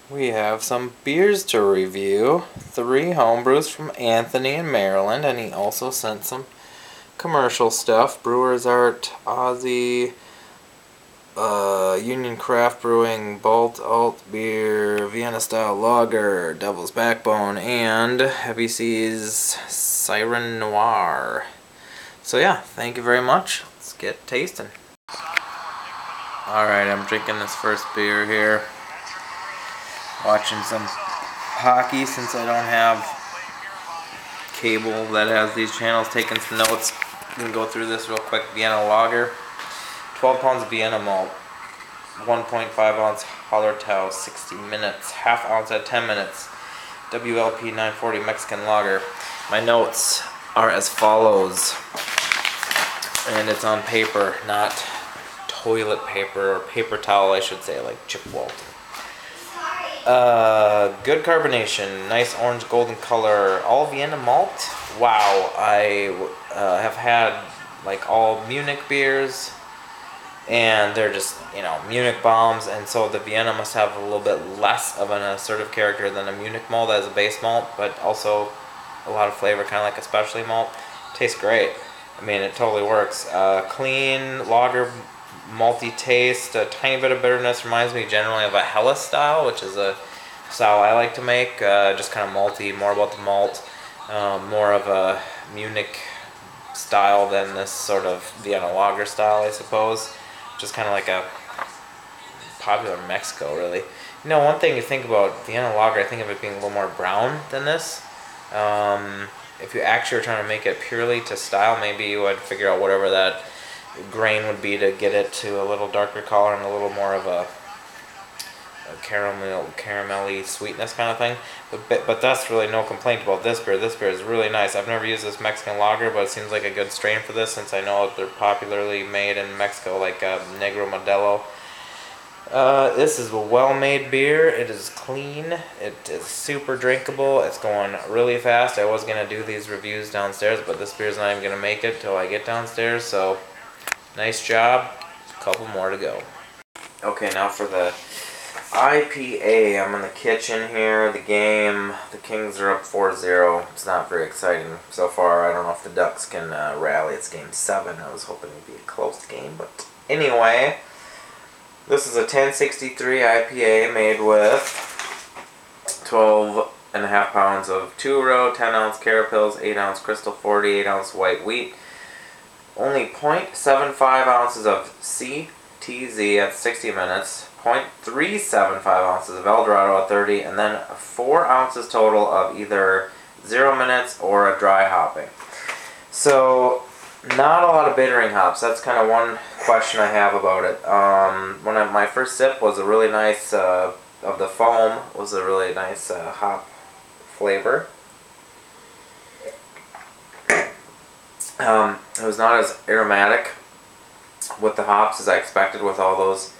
We have some beers to review. 3 homebrews from Anthony in Maryland, and he also sent some commercial stuff. Brewers Art, Aussie, Union Craft Brewing, Bolt Alt Beer, Vienna Style Lager, Devil's Backbone, and Heavy Seas Siren Noir. So yeah, thank you very much. Let's get tasting. Alright, I'm drinking this first beer here. Watching some hockey since I don't have cable that has these channels. Taking some notes. We can go through this real quick. Vienna Lager, 12 pounds of Vienna malt, 1.5 ounce Hallertau, 60 minutes, half ounce at 10 minutes, WLP 940 Mexican Lager. My notes are as follows, and it's on paper, not toilet paper, or paper towel I should say, like Chip Walton. Good carbonation, nice orange golden color, all Vienna malt. Wow, I have had like all Munich beers, and they're just, Munich bombs, and so the Vienna must have a little bit less of an assertive character than a Munich malt as a base malt, but also a lot of flavor, kind of like a specialty malt. Tastes great. I mean, it totally works. Clean lager, malty taste, a tiny bit of bitterness. Reminds me generally of a Helles style, which is a style I like to make. Just kind of malty, more about the malt, more of a Munich style than this sort of Vienna lager style, I suppose. Just kind of like a popular in Mexico, really. One thing you think about Vienna lager, I think of it being a little more brown than this. If you actually are trying to make it purely to style, maybe you would figure out whatever that grain would be to get it to a little darker color and a little more of a caramelly sweetness kind of thing. But that's really no complaint about this beer. This beer is really nice. I've never used this Mexican lager, but it seems like a good strain for this, since I know that they're popularly made in Mexico, like Negro Modelo. This is a well-made beer. It is clean. It is super drinkable. It's going really fast. I was going to do these reviews downstairs, but this beer is not even going to make it till I get downstairs, so nice job. A couple more to go. Okay, now for the IPA. I'm in the kitchen here. The game, the Kings are up 4-0. It's not very exciting so far. I don't know if the Ducks can rally. It's game 7. I was hoping it would be a close game, but anyway. This is a 1063 IPA made with 12.5 pounds of 2-row, 10 ounce Carapils, 8 ounce Crystal 40, 8 ounce white wheat, only 0.75 ounces of CTZ at 60 minutes, 0.375 ounces of Eldorado at 30, and then 4 ounces total of either 0 minutes or a dry hopping. So, not a lot of bittering hops. That's kind of one question I have about it. My first sip was a really nice, of the foam, was a really nice hop flavor. It was not as aromatic with the hops as I expected with all those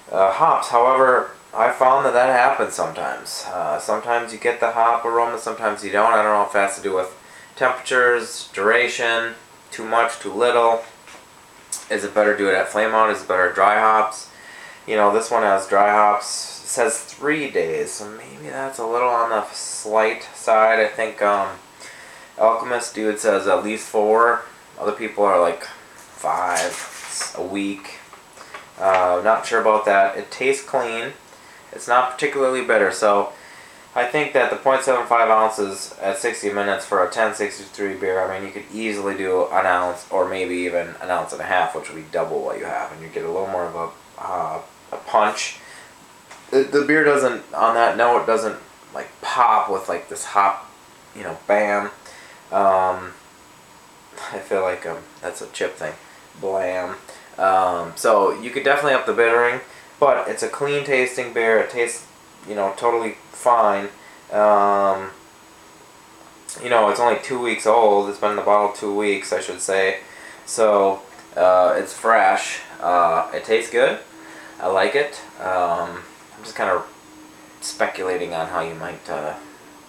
hops. However, I found that happens sometimes. Sometimes you get the hop aroma, sometimes you don't. I don't know if it has to do with temperatures, duration, too much, too little. Is it better to do it at flame out? Is it better dry hops? This one has dry hops. It says 3 days, so maybe that's a little on the slight side. I think Alchemist dude says at least 4. Other people are like 5 a week. Not sure about that. It tastes clean. It's not particularly bitter, so I think that the 0.75 ounces at 60 minutes for a 1063 beer, I mean, you could easily do an ounce or maybe even an ounce and a half, which would be double what you have, and you get a little more of a punch. The beer doesn't, on that note, doesn't like pop with like this hop, bam. I feel like that's a Chip thing, blam. So you could definitely up the bittering, but it's a clean tasting beer. It tastes, totally fine. It's only 2 weeks old. It's been in the bottle 2 weeks, I should say. So it's fresh. It tastes good. I like it. I'm just kind of speculating on how you might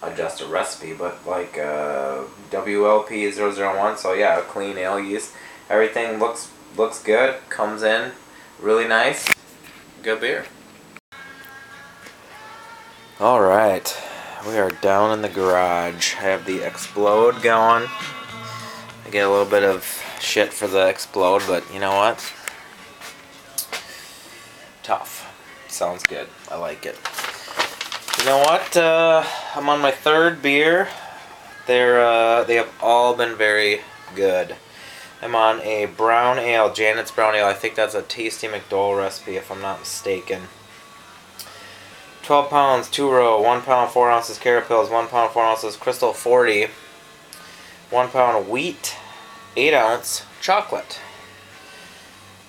adjust a recipe, but like WLP 001, so yeah, clean ale yeast. Everything looks good, comes in really nice. Good beer. Alright, we are down in the garage. I have the Explode going. I get a little bit of shit for the Explode, but you know what? Tough. Sounds good. I like it. You know what? I'm on my third beer. They have all been very good. I'm on a brown ale, Janet's brown ale. I think that's a Tasty McDowell recipe if I'm not mistaken. 12 pounds, 2-row, 1 pound, 4 ounces Carapils, 1 pound, 4 ounces Crystal 40, 1 pound wheat, 8 ounce chocolate,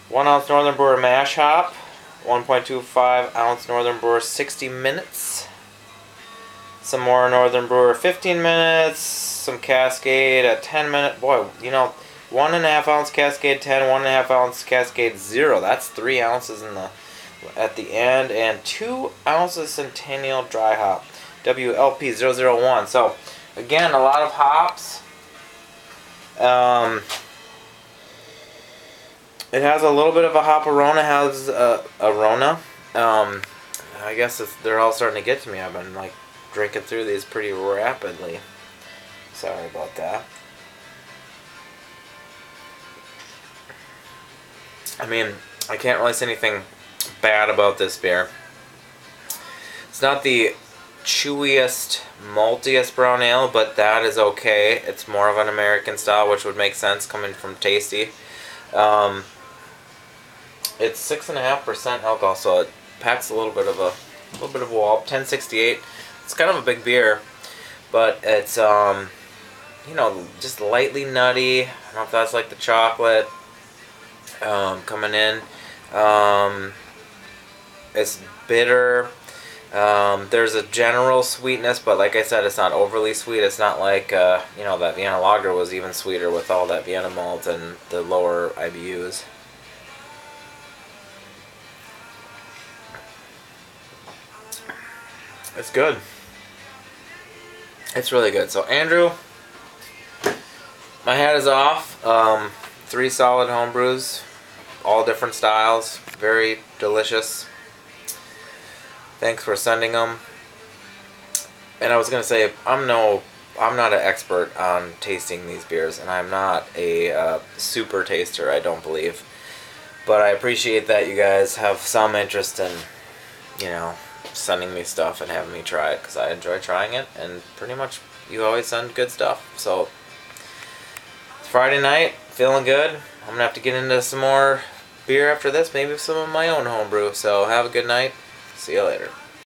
1 ounce Northern Brewer mash hop, 1.25 ounce Northern Brewer 60 minutes, some more Northern Brewer 15 minutes, some Cascade at 10 minutes. Boy, you know, 1.5 ounce Cascade 10, 1.5 ounce Cascade 0. That's 3 ounces in the at the end, and 2 ounces Centennial dry hop, WLP001. So again, a lot of hops. It has a little bit of a hop-aroma. Has a Rona. I guess they're all starting to get to me. I've been like drinking through these pretty rapidly. Sorry about that. I mean, I can't really say anything bad about this beer. It's not the chewiest, maltiest brown ale, but that is okay. It's more of an American style, which would make sense coming from Tasty. It's 6.5% alcohol, so it packs a little bit of a wallop. 1068. It's kind of a big beer, but it's you know, just lightly nutty. I don't know if that's like the chocolate coming in. It's bitter. There's a general sweetness, but like I said, it's not overly sweet. It's not like, you know, that Vienna lager was even sweeter with all that Vienna malt and the lower IBUs. It's good. It's really good. So, Andrew, my hat is off. 3 solid homebrews, all different styles, very delicious. Thanks for sending them. And I was gonna say, I'm not an expert on tasting these beers, and I'm not a super taster, I don't believe. But I appreciate that you guys have some interest in, you know, sending me stuff and having me try it, because I enjoy trying it, and pretty much you always send good stuff. So it's Friday night, feeling good. I'm gonna have to get into some more beer after this, maybe some of my own homebrew. So have a good night. See you later.